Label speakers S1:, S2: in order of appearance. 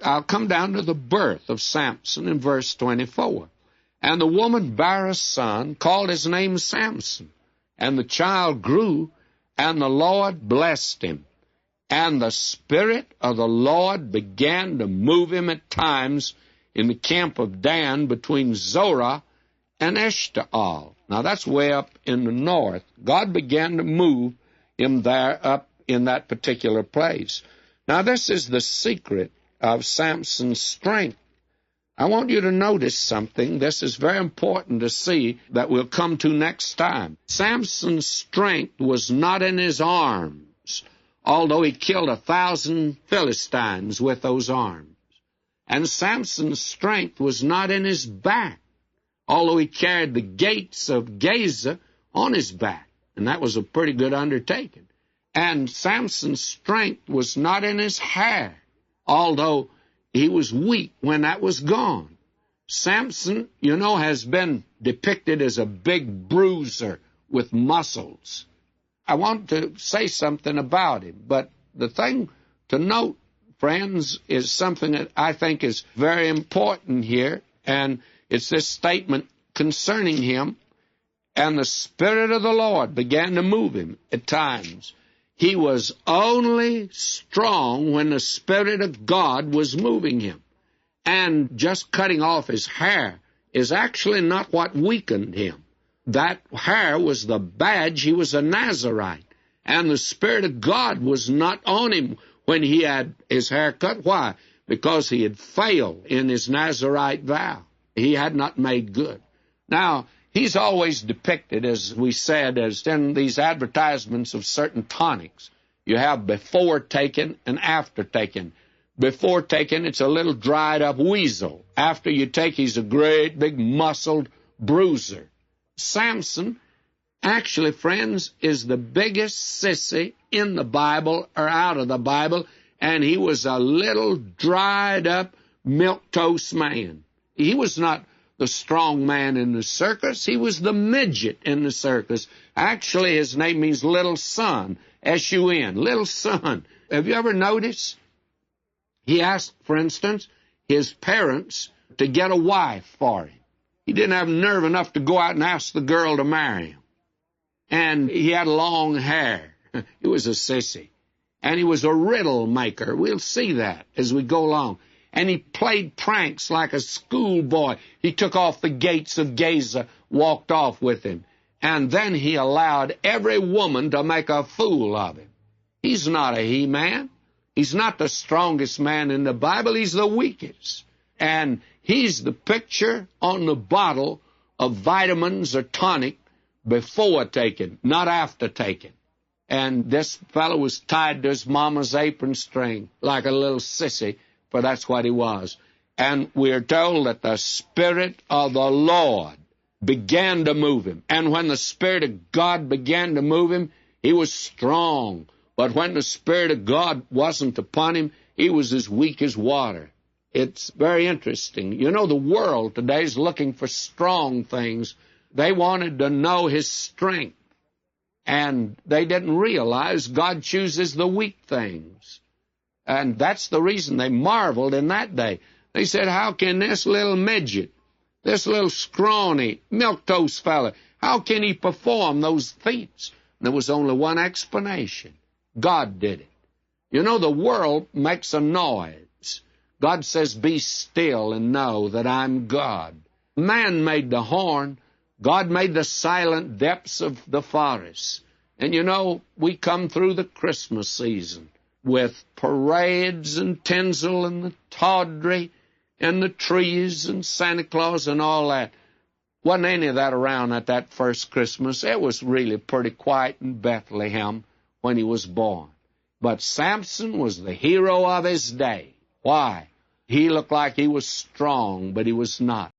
S1: I'll come down to the birth of Samson in verse 24. And the woman bare a son, called his name Samson. And the child grew, and the Lord blessed him. And the Spirit of the Lord began to move him at times in the camp of Dan between Zorah and Eshtaol. Now that's way up in the north. God began to move him there up in that particular place. Now this is the secret of Samson's strength. I want you to notice something. This is very important to see that we'll come to next time. Samson's strength was not in his arms, although he killed 1,000 Philistines with those arms. And Samson's strength was not in his back, although he carried the gates of Gaza on his back. And that was a pretty good undertaking. And Samson's strength was not in his hair, although he was weak when that was gone. Samson, you know, has been depicted as a big bruiser with muscles. I want to say something about him, but the thing to note, friends, is something that I think is very important here, and it's this statement concerning him. And the Spirit of the Lord began to move him at times. He was only strong when the Spirit of God was moving him. And just cutting off his hair is actually not what weakened him. That hair was the badge. He was a Nazarite. And the Spirit of God was not on him when he had his hair cut. Why? Because he had failed in his Nazarite vow. He had not made good. Now, he's always depicted, as we said, as in these advertisements of certain tonics. You have before taken and after taken. Before taken, it's a little dried-up weasel. After you take, he's a great, big, muscled bruiser. Samson, actually, friends, is the biggest sissy in the Bible or out of the Bible, and he was a little dried-up, milquetoast man. He was not the strong man in the circus. He was the midget in the circus. Actually, his name means little son, S-U-N, little son. Have you ever noticed? He asked, for instance, his parents to get a wife for him. He didn't have nerve enough to go out and ask the girl to marry him. And he had long hair. He was a sissy. And he was a riddle maker. We'll see that as we go along. And he played pranks like a schoolboy. He took off the gates of Gaza, walked off with him. And then he allowed every woman to make a fool of him. He's not a he-man. He's not the strongest man in the Bible. He's the weakest. And he's the picture on the bottle of vitamins or tonic before taken, not after taken. And this fellow was tied to his mama's apron string like a little sissy, for that's what he was. And we're told that the Spirit of the Lord began to move him. And when the Spirit of God began to move him, he was strong. But when the Spirit of God wasn't upon him, he was as weak as water. It's very interesting. You know, the world today is looking for strong things. They wanted to know his strength. And they didn't realize God chooses the weak things. And that's the reason they marveled in that day. They said, how can this little midget, this little scrawny, milquetoast fella, how can he perform those feats? And there was only one explanation. God did it. You know, the world makes a noise. God says, be still and know that I'm God. Man made the horn. God made the silent depths of the forest. And you know, we come through the Christmas season with parades and tinsel and the tawdry and the trees and Santa Claus and all that. Wasn't any of that around at that first Christmas. It was really pretty quiet in Bethlehem when he was born. But Samson was the hero of his day. Why? He looked like he was strong, but he was not.